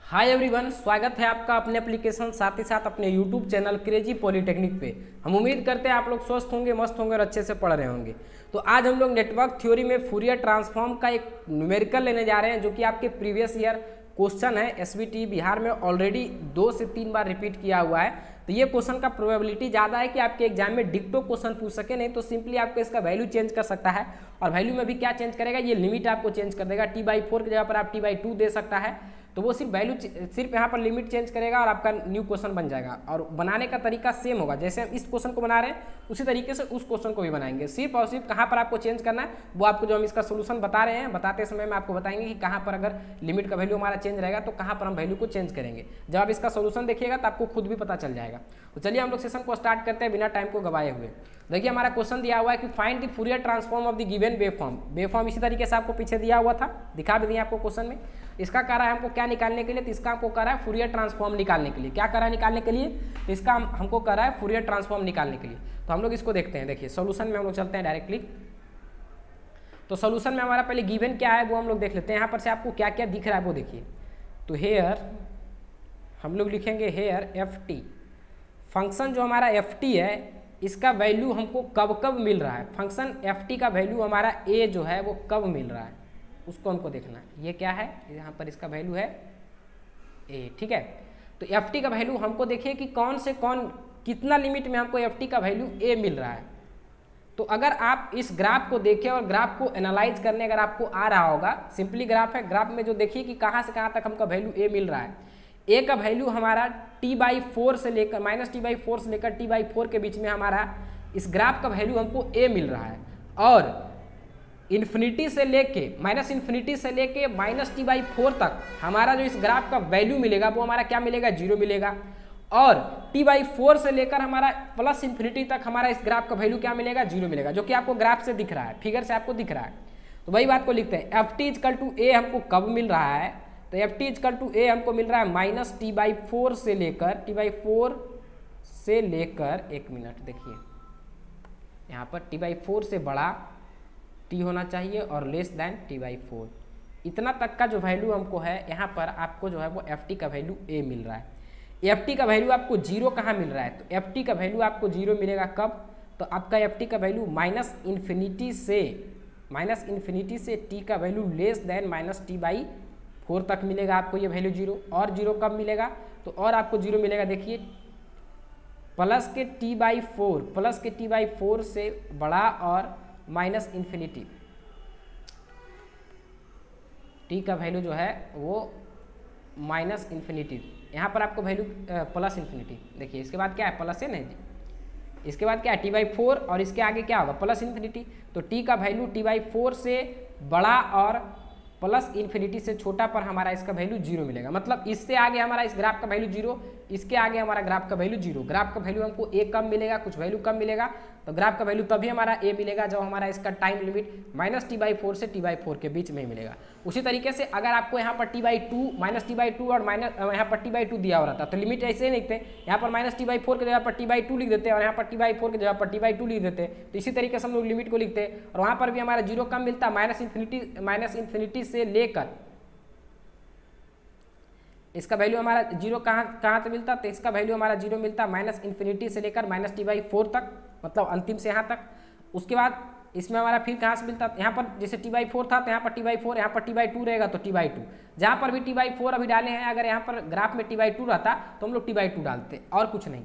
Hi everyone, स्वागत है आपका अपने एप्लीकेशन साथ ही साथ अपने यूट्यूब चैनल क्रेजी पॉलिटेक्निक पे। हम उम्मीद करते हैं आप लोग स्वस्थ होंगे, मस्त होंगे और अच्छे से पढ़ रहे होंगे। तो आज हम लोग नेटवर्क थ्योरी में फूरियर ट्रांसफॉर्म का एक न्यूमेरिकल लेने जा रहे हैं, जो कि आपके प्रीवियस ईयर क्वेश्चन है। एसबीटी बिहार में ऑलरेडी 2 से 3 बार रिपीट किया हुआ है। तो ये क्वेश्चन का प्रोबेबिलिटी ज़्यादा है कि आपके एग्जाम में डिक्टो क्वेश्चन पूछ सके, नहीं तो सिंपली आपको इसका वैल्यू चेंज कर सकता है। और वैल्यू में भी क्या चेंज करेगा, ये लिमिट आपको चेंज कर देगा। t/4 की जगह पर आप t/2 दे सकता है, तो वो सिर्फ वैल्यू सिर्फ यहाँ पर लिमिट चेंज करेगा और आपका न्यू क्वेश्चन बन जाएगा। और बनाने का तरीका सेम होगा, जैसे हम इस क्वेश्चन को बना रहे हैं उसी तरीके से उस क्वेश्चन को भी बनाएंगे। सिर्फ और सिर्फ कहाँ पर आपको चेंज करना है, वो आपको जो हम इसका सोल्यूशन बता रहे हैं, बताते समय में आपको बताएंगे कि कहाँ पर अगर लिमिट का वैल्यू हमारा चेंज रहेगा तो कहाँ पर हम वैल्यू को चेंज करेंगे। जब आप इसका सोल्यूशन देखिएगा तो आपको खुद भी पता चल जाएगा। तो चलिए हम लोग सेशन को स्टार्ट करते हैं बिना टाइम को गवाए हुए। देखिए हमारा क्वेश्चन दिया हुआ है कि find the Fourier transform of the given waveform. Waveform इसी तरीके से आपको पीछे दिया हुआ था, दिखा भी दिया आपको क्वेश्चन में। इसका कह रहा है हमको क्या निकालने के लिए, तो इसका हमको कह रहा है फूरियर ट्रांसफॉर्म निकालने के लिए। क्या कह रहा है निकालने के लिए, तो इसका हमको कह रहा है फूरियर ट्रांसफॉर्म निकालने के लिए। तो हम लोग इसको देखते हैं। देखिए सोल्यूशन में हम लोग चलते हैं डायरेक्टली। तो सोल्यूशन में हमारा पहले गिवन क्या है वो हम लोग देख लेते हैं। यहाँ पर से आपको क्या क्या दिख रहा है वो देखिए। तो हेयर हम लोग लिखेंगे हेयर ft फंक्शन जो हमारा ft है, इसका वैल्यू हमको कब कब मिल रहा है। फंक्शन ft का वैल्यू हमारा a जो है वो कब मिल रहा है, उसको हमको देखना है। ये क्या है, यहाँ पर इसका वैल्यू है a, ठीक है। तो ft का वैल्यू हमको देखिए कि कौन से कौन कितना लिमिट में हमको ft का वैल्यू a मिल रहा है। तो अगर आप इस ग्राफ को देखें और ग्राफ को एनालाइज करने अगर आपको आ रहा होगा, सिंपली ग्राफ है, ग्राफ में जो देखिए कि कहाँ से कहाँ तक हमको वैल्यू a मिल रहा है। a का वैल्यू हमारा t/4 से लेकर -t/4 से लेकर t/4 के बीच में हमारा इस ग्राफ का वैल्यू हमको a मिल रहा है। और इन्फिनिटी से लेके -इन्फिनिटी से लेके -t/4 तक हमारा जो इस ग्राफ का वैल्यू मिलेगा वो हमारा क्या मिलेगा, 0 मिलेगा। और t/4 से लेकर हमारा +इन्फिनिटी तक हमारा इस ग्राफ का वैल्यू क्या मिलेगा, 0 मिलेगा, जो कि आपको ग्राफ से दिख रहा है, फिगर से आपको दिख रहा है। तो वही बात को लिखते हैं। ft = a हमको कब मिल रहा है, तो ft = a हमको मिल रहा है -t/4 से लेकर एक मिनट देखिए, यहाँ पर t/4 से बड़ा t होना चाहिए और लेस देन t/4, इतना तक का जो वैल्यू हमको है यहाँ पर आपको जो है वो ft का वैल्यू a मिल रहा है। ft का वैल्यू आपको 0 कहाँ मिल रहा है, तो ft का वैल्यू आपको 0 मिलेगा कब, तो आपका ft का वैल्यू -इन्फिनिटी से t का वैल्यू लेस देन -t/4 तक मिलेगा आपको ये वैल्यू 0। और 0 कब मिलेगा, तो और आपको 0 मिलेगा देखिए प्लस के t/4 से बड़ा और -इन्फिनिटी t का वैल्यू जो है वो -इन्फिनिटी, यहाँ पर आपको वैल्यू +इन्फिनिटी देखिए। इसके बाद क्या है, प्लस है नहीं, इसके बाद क्या है t/4 और इसके आगे क्या होगा +इन्फिनिटी। तो t का वैल्यू t/4 से बड़ा और +इन्फिनिटी से छोटा पर हमारा इसका वैल्यू 0 मिलेगा। मतलब इससे आगे हमारा इस ग्राफ का वैल्यू 0, इसके आगे हमारा ग्राफ का वैल्यू 0। ग्राफ का वैल्यू हमको a कम मिलेगा, कुछ वैल्यू कम मिलेगा, तो ग्राफ का वैल्यू तभी हमारा a मिलेगा जब हमारा इसका टाइम लिमिट -t/4 से t/4 के बीच में ही मिलेगा। उसी तरीके से अगर आपको यहाँ पर -t/2 और यहाँ पर t/2 दिया हो रहा था, तो लिमिट ऐसे ही लिखते हैं, यहाँ पर -t/4 की जगह पर t/2 लिख देते हैं और यहाँ पर t/4 की जगह पर t/2 लिख देते हैं। तो इसी तरीके से हम लोग लिमिट को लिखते हैं और वहाँ पर भी हमारा 0 कम मिलता है, -इन्फिनिटी से लेकर इसका वैल्यू हमारा 0 कहाँ से मिलता, तो इसका वैल्यू हमारा 0 मिलता है -इन्फिनिटी से लेकर -t/4 तक, मतलब अंतिम से यहाँ तक। उसके बाद इसमें हमारा फिर कहाँ से मिलता, यहाँ पर जैसे t/4 था तो यहाँ पर t/4, यहाँ पर t/2 रहेगा तो t/2, जहाँ पर भी t/4 अभी डाले हैं, अगर यहाँ पर ग्राफ में t/2 रहता तो हम लोग t/2 डालते और कुछ नहीं।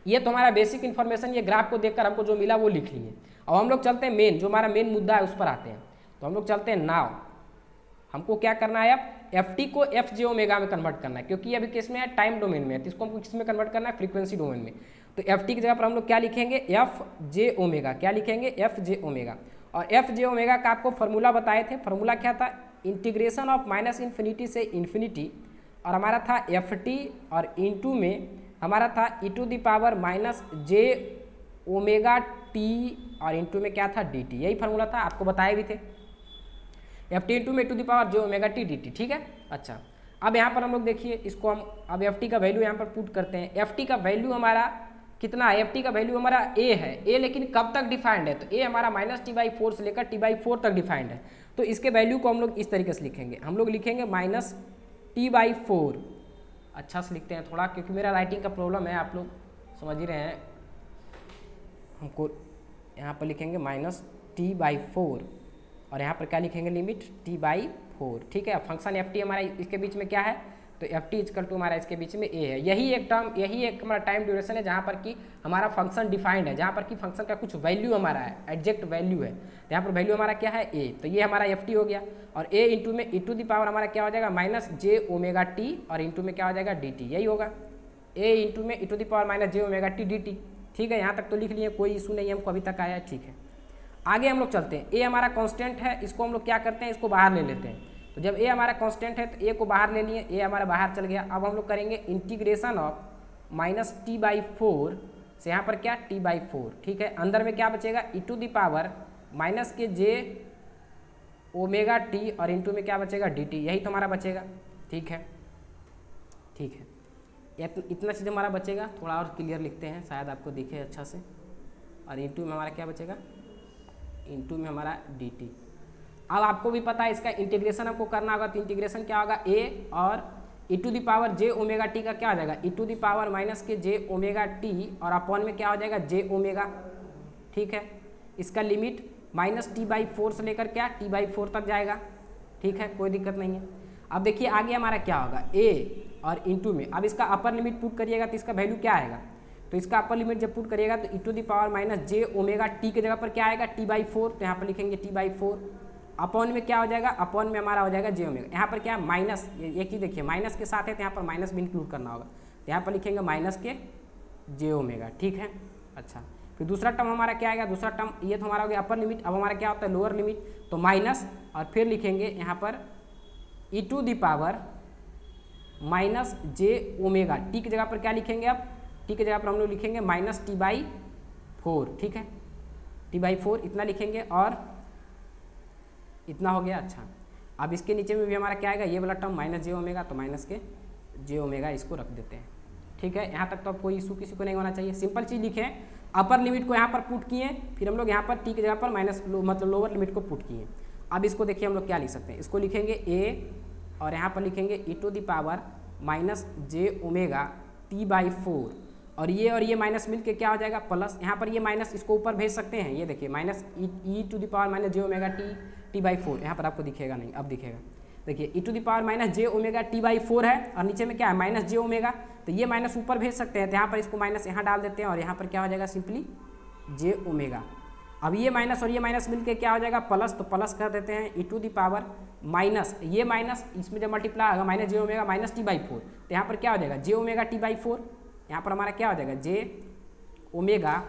ये तो हमारा बेसिक इन्फॉर्मेशन, ये ग्राफ को देखकर हमको जो मिला वो लिख लिए। अब हम लोग चलते हैं मेन, जो हमारा मेन मुद्दा है उस पर आते हैं। तो हम लोग चलते हैं नाव, हमको क्या करना है, अब ft को fj ओमेगा में कन्वर्ट करना है, क्योंकि अभी किस में है, टाइम डोमेन में है, तो इसको हमको किस में कन्वर्ट करना है, फ्रीक्वेंसी डोमेन में। तो ft की जगह पर हम लोग क्या लिखेंगे, fj ओमेगा, क्या लिखेंगे, fj ओमेगा। और fj ओमेगा का आपको फार्मूला बताए थे, फार्मूला क्या था, इंटीग्रेशन ऑफ -इन्फिनिटी से इन्फिनिटी, और हमारा था ft और इंटू में हमारा था e⁻ -j ओमेगा t और इंटू में क्या था dt, यही फार्मूला था, आपको बताए भी थे। ft इंटू में e⁻j ओमेगा t dt, ठीक है। अच्छा, अब यहाँ पर हम लोग देखिए इसको हम अब ft का वैल्यू यहाँ पर पुट करते हैं। ft का वैल्यू हमारा कितना है, ft का वैल्यू हमारा a है, a लेकिन कब तक डिफाइंड है, तो a हमारा -t/4 से लेकर t/4 तक डिफाइंड है। तो इसके वैल्यू को हम लोग इस तरीके से लिखेंगे, हम लोग लिखेंगे -t/4 अच्छा से लिखते हैं थोड़ा, क्योंकि मेरा राइटिंग का प्रॉब्लम है, आप लोग समझ ही रहे हैं। हमको यहाँ पर लिखेंगे -t/4 और यहाँ पर क्या लिखेंगे लिमिट t/4, ठीक है। फंक्शन एफ टी हमारा इसके बीच में क्या है, तो एफ टी इक्वल टू हमारा इसके बीच में ए है। यही एक हमारा टाइम ड्यूरेशन है जहाँ पर कि हमारा फंक्शन डिफाइंड है, जहाँ पर कि फंक्शन का कुछ वैल्यू हमारा है, एग्जैक्ट वैल्यू है। यहाँ पर वैल्यू हमारा क्या है ए, तो ये हमारा एफ टी हो गया। और ए इंटू में e⁻ हमारा क्या हो जाएगा -j⍵t और इंटू में क्या हो जाएगा dt, यही होगा। ए इंटू में e⁻ -j⍵t dt, ठीक है। यहाँ तक तो लिख लिए, कोई इशू नहीं है, हमको अभी तक आया है, ठीक है। आगे हम लोग चलते हैं। ए हमारा कांस्टेंट है, इसको हम लोग क्या करते हैं, इसको बाहर ले लेते हैं। तो जब ए हमारा कांस्टेंट है तो ए को बाहर ले लिए, ए हमारा बाहर चल गया। अब हम लोग करेंगे इंटीग्रेशन ऑफ -t/4 से यहाँ पर क्या t/4, ठीक है। अंदर में क्या बचेगा e⁻ और इंटू में क्या बचेगा dt, यही तो हमारा बचेगा, ठीक है, ठीक है। इतना चीज़ हमारा बचेगा, थोड़ा और क्लियर लिखते हैं, शायद आपको दिखे अच्छा से। और इंटू में हमारा क्या बचेगा, इंटू में हमारा dt। अब आपको भी पता है इसका इंटीग्रेशन हमको करना होगा, तो इंटीग्रेशन क्या होगा a और e⁻j⍵t का क्या हो जाएगा e⁻−j⍵t और अपॉन में क्या हो जाएगा j⍵, ठीक है। इसका लिमिट -t/4 से लेकर क्या t/4 तक जाएगा, ठीक है, कोई दिक्कत नहीं है। अब देखिए आगे हमारा क्या होगा a और इंटू में, अब इसका अपर लिमिट पुट करिएगा तो इसका वैल्यू क्या आएगा, तो इसका अपर लिमिट जब पुट करिएगा तो e⁻−j⍵t के जगह पर क्या आएगा t/4, तो यहाँ पर लिखेंगे t/4। अपॉन में क्या हो जाएगा, अपॉन में हमारा हो जाएगा j⍵। यहाँ पर क्या माइनस, एक चीज़ देखिए माइनस के साथ है तो यहाँ पर माइनस भी इंक्लूड करना होगा, तो यहाँ पर लिखेंगे माइनस के j⍵, ठीक है। अच्छा, फिर दूसरा टर्म हमारा क्या आएगा, दूसरा टर्म ये तो हमारा हो गया अपर लिमिट। अब हमारा क्या होता है लोअर लिमिट, तो माइनस और फिर लिखेंगे यहाँ पर e⁻−j⍵, टी की जगह पर क्या लिखेंगे, अब टी की जगह पर हम लोग लिखेंगे -t/4, ठीक है, t/4 इतना लिखेंगे और इतना हो गया। अच्छा, अब इसके नीचे में भी हमारा क्या आएगा, ये वाला टर्म -j⍵, तो माइनस के j⍵ इसको रख देते हैं, ठीक है। यहाँ तक तो अब कोई इशू किसी को नहीं होना चाहिए। सिंपल चीज़ लिखें, अपर लिमिट को यहाँ पर पुट किए, फिर हम लोग यहाँ पर टी की जगह पर मतलब लोअर लिमिट को पुट किए। अब इसको देखिए हम लोग क्या लिख सकते हैं, इसको लिखेंगे a और यहाँ पर लिखेंगे e⁻−j⍵t/4 और ये माइनस मिल के क्या हो जाएगा प्लस, यहाँ पर ये माइनस इसको ऊपर भेज सकते हैं, ये देखिए -e⁻−j⍵t/4, यहाँ पर आपको दिखेगा नहीं, अब दिखेगा, देखिए e⁻−j⍵t/4 है और नीचे में क्या है -j⍵, तो ये माइनस ऊपर भेज सकते हैं, तो यहाँ पर इसको माइनस यहाँ डाल देते हैं और यहाँ पर क्या हो जाएगा सिंपली j⍵। अब ये माइनस और ये माइनस मिलके क्या हो जाएगा प्लस, तो प्लस कर देते हैं e⁻, ये माइनस इसमें जब मल्टीप्लाई होगा -j⍵, -t/4, तो यहाँ पर क्या हो जाएगा j⍵t/4, यहाँ पर हमारा क्या हो जाएगा j⍵,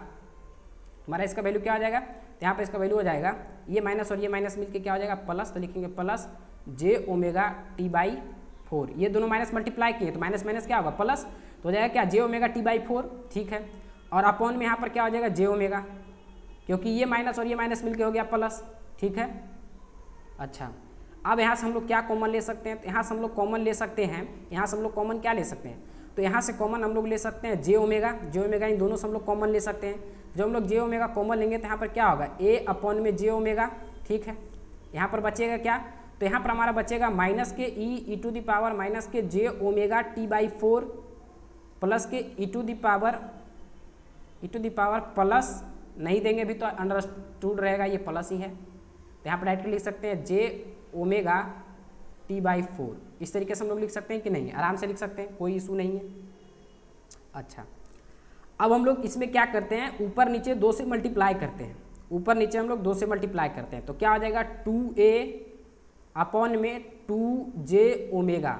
हमारा इसका वैल्यू क्या हो जाएगा, तो यहाँ पर इसका वैल्यू हो जाएगा ये माइनस और ये माइनस मिलके क्या हो जाएगा प्लस, तो लिखेंगे प्लस j⍵t/4, ये दोनों माइनस मल्टीप्लाई किए तो माइनस माइनस क्या होगा प्लस, तो हो जाएगा क्या j⍵t/4, ठीक है। और अपॉन में यहाँ पर क्या हो जाएगा j⍵, क्योंकि ये माइनस और ये माइनस मिलके हो गया प्लस, ठीक है। अच्छा, अब यहाँ से हम लोग क्या कॉमन ले सकते हैं, तो यहाँ से हम लोग कॉमन ले सकते हैं, यहाँ से हम लोग कॉमन क्या ले सकते हैं, तो यहाँ से कॉमन हम लोग ले सकते हैं j⍵, इन दोनों से हम लोग कॉमन ले सकते हैं। जब हम लोग j⍵ कॉमन लेंगे तो यहाँ पर क्या होगा a/में j⍵, ठीक है। यहाँ पर बचेगा क्या, तो यहाँ पर हमारा बचेगा माइनस के e⁻−j⍵t/4 प्लस के e⁻ प्लस नहीं देंगे भी तो अंडरस्टूड रहेगा, ये प्लस ही है, तो यहाँ पर डायरेक्ट लिख सकते हैं j⍵t/4। इस तरीके से हम लोग लिख सकते हैं कि नहीं, आराम से लिख सकते हैं, कोई इशू नहीं है। अच्छा, अब हम लोग इसमें क्या करते हैं, ऊपर नीचे 2 से मल्टीप्लाई करते हैं, ऊपर नीचे हम लोग 2 से मल्टीप्लाई करते हैं, तो क्या हो जाएगा 2a/में 2j⍵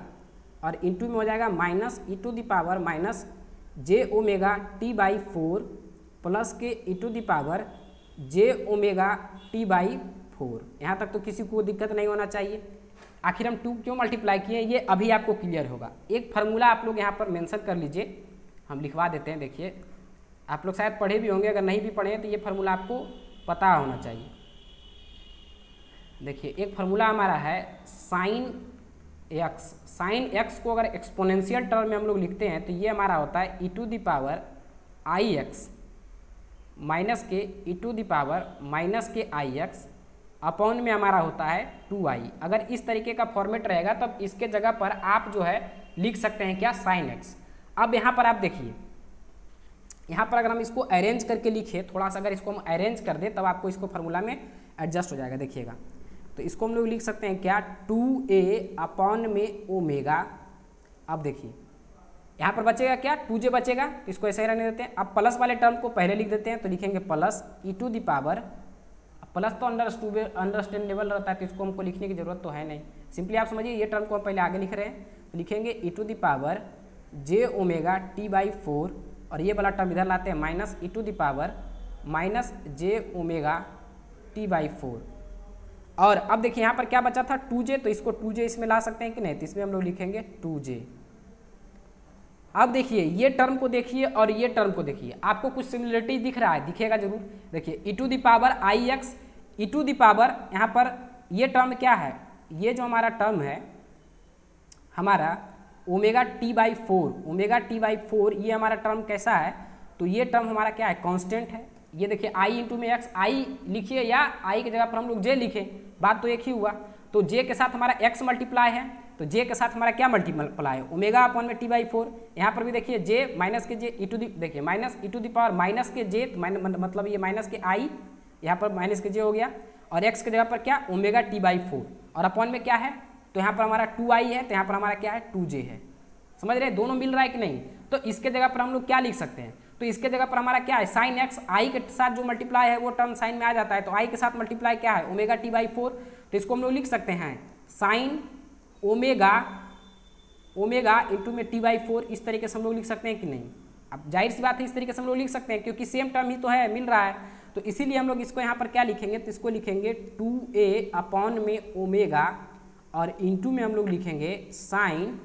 और इंटू में हो जाएगा -e⁻−j⍵t/4 प्लस के e⁻j⍵t/4। यहाँ तक तो किसी को दिक्कत नहीं होना चाहिए। आखिर हम 2 क्यों मल्टीप्लाई किए ये अभी आपको क्लियर होगा। एक फार्मूला आप लोग यहाँ पर मेंशन कर लीजिए, हम लिखवा देते हैं। देखिए आप लोग शायद पढ़े भी होंगे, अगर नहीं भी पढ़े हैं तो ये फार्मूला आपको पता होना चाहिए। देखिए एक फार्मूला हमारा है साइन एक्स को अगर एक्सपोनेंशियल टर्म में हम लोग लिखते हैं तो ये हमारा होता है e⁻ix माइनस के e⁻−ix अपॉन में हमारा होता है 2i। अगर इस तरीके का फॉर्मेट रहेगा तब इसके जगह पर आप जो है लिख सकते हैं क्या, साइन एक्स। अब यहाँ पर आप देखिए, यहाँ पर अगर हम इसको अरेंज करके लिखे, थोड़ा सा अगर इसको हम अरेंज कर दें तब आपको इसको फार्मूला में एडजस्ट हो जाएगा। देखिएगा, तो इसको हम लोग लिख सकते हैं क्या, 2a अपॉन में ओमेगा। अब देखिए यहाँ पर बचेगा क्या, 2j बचेगा, तो इसको ऐसे ही रहने देते हैं। अब प्लस वाले टर्म को पहले लिख देते हैं, तो लिखेंगे plus e to the power, plus तो अंडरस्टैंडेबल रहता है तो इसको हमको लिखने की जरूरत तो है नहीं, सिंपली आप समझिए ये टर्म को हम पहले आगे लिख रहे हैं, तो लिखेंगे e to the power j omega t by 4, और ये वाला टर्म इधर लाते हैं minus e to the power minus j omega t by 4। और अब देखिए यहाँ पर क्या बचा था, 2j, तो इसको 2j इसमें ला सकते हैं कि नहीं, तो इसमें हम लोग लिखेंगे 2j। अब देखिए ये टर्म को देखिए और ये टर्म को देखिए, आपको कुछ सिमिलरिटी दिख रहा है, दिखेगा जरूर। देखिए e to the power i x, e to the power यहाँ पर ये टर्म क्या है, ये जो हमारा टर्म है हमारा omega t by 4, omega t by 4, ये हमारा टर्म कैसा है, तो ये टर्म हमारा क्या है, कांस्टेंट है। ये देखिए आई इंटू में एक्स, आई लिखिए या आई की जगह पर हम लोग जे लिखें, बात तो एक ही हुआ। तो जे के साथ हमारा एक्स मल्टीप्लाई है, तो जे के साथ हमारा क्या मल्टीप्लाई है, ओमेगा अपॉन में टी बाई 4। यहाँ पर भी देखिए जे minus k J E to the, देखिए minus e to the power minus k j, मतलब ये माइनस के आई, यहाँ पर माइनस के जे हो गया, और एक्स की जगह पर क्या, ओमेगा टी बाई 4, और अपॉन में क्या है, तो यहाँ पर हमारा 2i है, तो यहाँ पर हमारा क्या है, 2j है। समझ रहे हैं, दोनों मिल रहा है कि नहीं। तो इसके जगह पर हम लोग क्या लिख सकते हैं, तो इसके जगह पर हमारा क्या है, साइन एक्स, आई के साथ जो मल्टीप्लाई है वो टर्म साइन में आ जाता है, तो आई के साथ मल्टीप्लाई क्या है, ओमेगा टी बाई 4, तो इसको हम लोग लिख सकते हैं साइन ओमेगा, ओमेगा इंटू में टी बाई 4, इस तरीके से हम लोग लिख सकते हैं कि नहीं। अब जाहिर सी बात है इस तरीके से हम लोग लिख सकते हैं, क्योंकि सेम टर्म ही तो है, मिल रहा है, तो इसीलिए हम लोग इसको यहाँ पर क्या लिखेंगे, तो इसको लिखेंगे 2a अपॉन में ओमेगा, और इंटू में हम लोग लिखेंगे साइन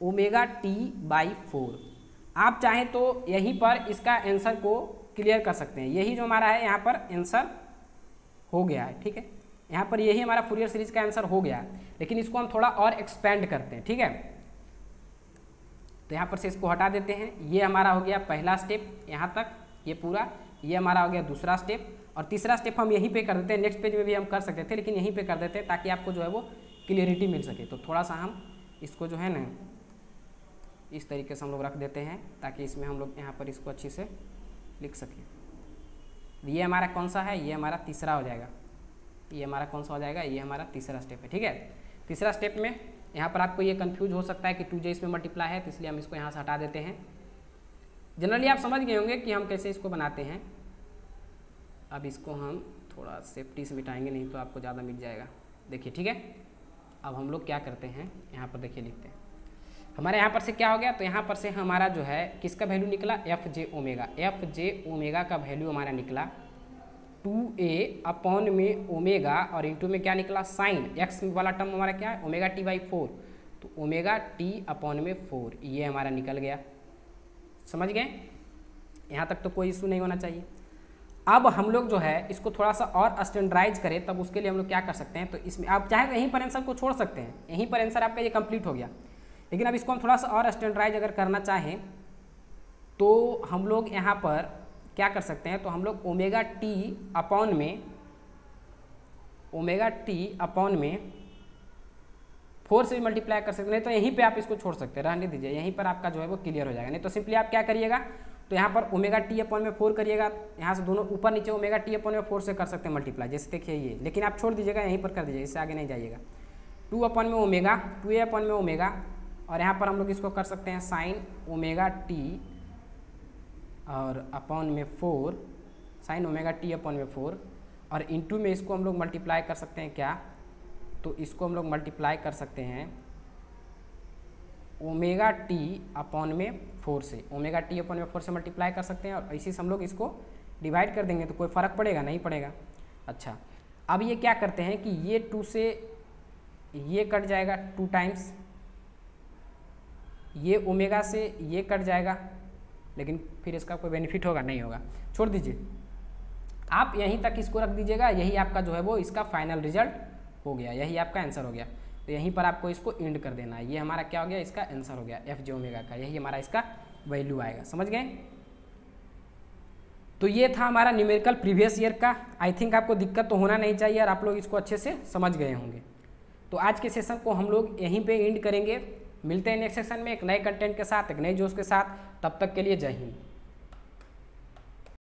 ओमेगा टी बाई 4। आप चाहें तो यहीं पर इसका आंसर को क्लियर कर सकते हैं, यही जो हमारा है यहाँ पर आंसर हो गया है, ठीक है, यहाँ पर यही हमारा फूरियर सीरीज का आंसर हो गया है, लेकिन इसको हम थोड़ा और एक्सपेंड करते हैं, ठीक है। तो यहाँ पर से इसको हटा देते हैं, ये हमारा हो गया पहला स्टेप यहाँ तक, ये पूरा, ये हमारा हो गया दूसरा स्टेप, और तीसरा स्टेप हम यहीं पे कर देते हैं, नेक्स्ट पेज में भी हम कर सकते थे लेकिन यहीं पे कर देते हैं ताकि आपको जो है वो क्लियरिटी मिल सके। तो थोड़ा सा हम इसको जो है ना इस तरीके से हम लोग रख देते हैं ताकि इसमें हम लोग यहाँ पर इसको अच्छी से लिख सकें। ये हमारा कौन सा है, ये हमारा तीसरा हो जाएगा, ये हमारा कौन सा हो जाएगा, ये हमारा तीसरा स्टेप है, ठीक है। तीसरा स्टेप में यहाँ पर आपको ये कंफ्यूज हो सकता है कि 2j इसमें मल्टीप्लाई है, तो इसलिए हम इसको यहाँ से हटा देते हैं। जनरली आप समझ गए होंगे कि हम कैसे इसको बनाते हैं। अब इसको हम थोड़ा सेफ्टी से मिटाएंगे, नहीं तो आपको ज़्यादा मिट जाएगा। देखिए ठीक है, अब हम लोग क्या करते हैं, यहाँ पर देखिए लिखते हैं, हमारे यहाँ पर से क्या हो गया, तो यहाँ पर से हमारा जो है किसका वैल्यू निकला, एफ जे ओमेगा, एफ जे ओमेगा का वैल्यू हमारा निकला 2a अपॉन में ओमेगा, और इंटू में क्या निकला, साइन एक्स वाला टर्म हमारा क्या है, ओमेगा टी बाई 4, तो ओमेगा टी अपॉन में 4, ये हमारा निकल गया। समझ गए, यहाँ तक तो कोई इशू नहीं होना चाहिए। अब हम लोग जो है इसको थोड़ा सा और स्टैंडर्डाइज करें, तब उसके लिए हम लोग क्या कर सकते हैं, तो इसमें आप चाहे यहीं पर आंसर को छोड़ सकते हैं, यहीं पर आंसर आपका ये कंप्लीट हो गया, लेकिन अब इसको हम थोड़ा सा और स्टैंडर्डाइज अगर करना चाहें तो हम लोग यहाँ पर क्या कर सकते हैं, तो हम लोग ओमेगा टी अपॉन में 4 से मल्टीप्लाई कर सकते हैं, नहीं तो यहीं पे आप इसको छोड़ सकते हैं, रहने दीजिए, यहीं पर आपका जो है वो क्लियर हो जाएगा। नहीं तो सिंपली आप क्या करिएगा, तो यहाँ पर ओमेगा टी अपॉन में 4 करिएगा, यहाँ से दोनों ऊपर नीचे ओमेगा टी अपॉन में 4 से कर सकते हैं मल्टीप्लाई, जैसे देखिए ये, लेकिन आप छोड़ दीजिएगा, यहीं पर कर दीजिए, इससे आगे नहीं जाइएगा। 2 अपॉन में ओमेगा, 2a अपॉन में ओमेगा, और यहाँ पर हम लोग इसको कर सकते हैं साइन ओमेगा टी और अपॉन में 4, साइन ओमेगा टी अपॉन में 4, और इंटू में इसको हम लोग मल्टीप्लाई कर सकते हैं क्या, तो इसको हम लोग मल्टीप्लाई कर सकते हैं ओमेगा टी अपॉन में 4 से, ओमेगा टी अपॉन में 4 से मल्टीप्लाई कर सकते हैं, और इसी से हम लोग इसको डिवाइड कर देंगे, तो कोई फ़र्क पड़ेगा नहीं पड़ेगा। अच्छा, अब ये क्या करते हैं कि ये 2 से ये कट जाएगा 2 टाइम्स, ये ओमेगा से ये कट जाएगा, लेकिन फिर इसका कोई बेनिफिट होगा नहीं होगा, छोड़ दीजिए, आप यहीं तक इसको रख दीजिएगा, यही आपका जो है वो इसका फाइनल रिजल्ट हो गया, यही आपका आंसर हो गया। तो यहीं पर आपको इसको एंड कर देना है, ये हमारा क्या हो गया, इसका आंसर हो गया एफ जे ओमेगा का, यही हमारा इसका वैल्यू आएगा। समझ गए, तो ये था हमारा न्यूमेरिकल प्रीवियस ईयर का। आई थिंक आपको दिक्कत तो होना नहीं चाहिए और आप लोग इसको अच्छे से समझ गए होंगे। तो आज के सेशन को हम लोग यहीं पे एंड करेंगे। मिलते हैं नेक्स्ट सेक्शन में एक नए कंटेंट के साथ, एक नए जोश के साथ। तब तक के लिए जय हिंद।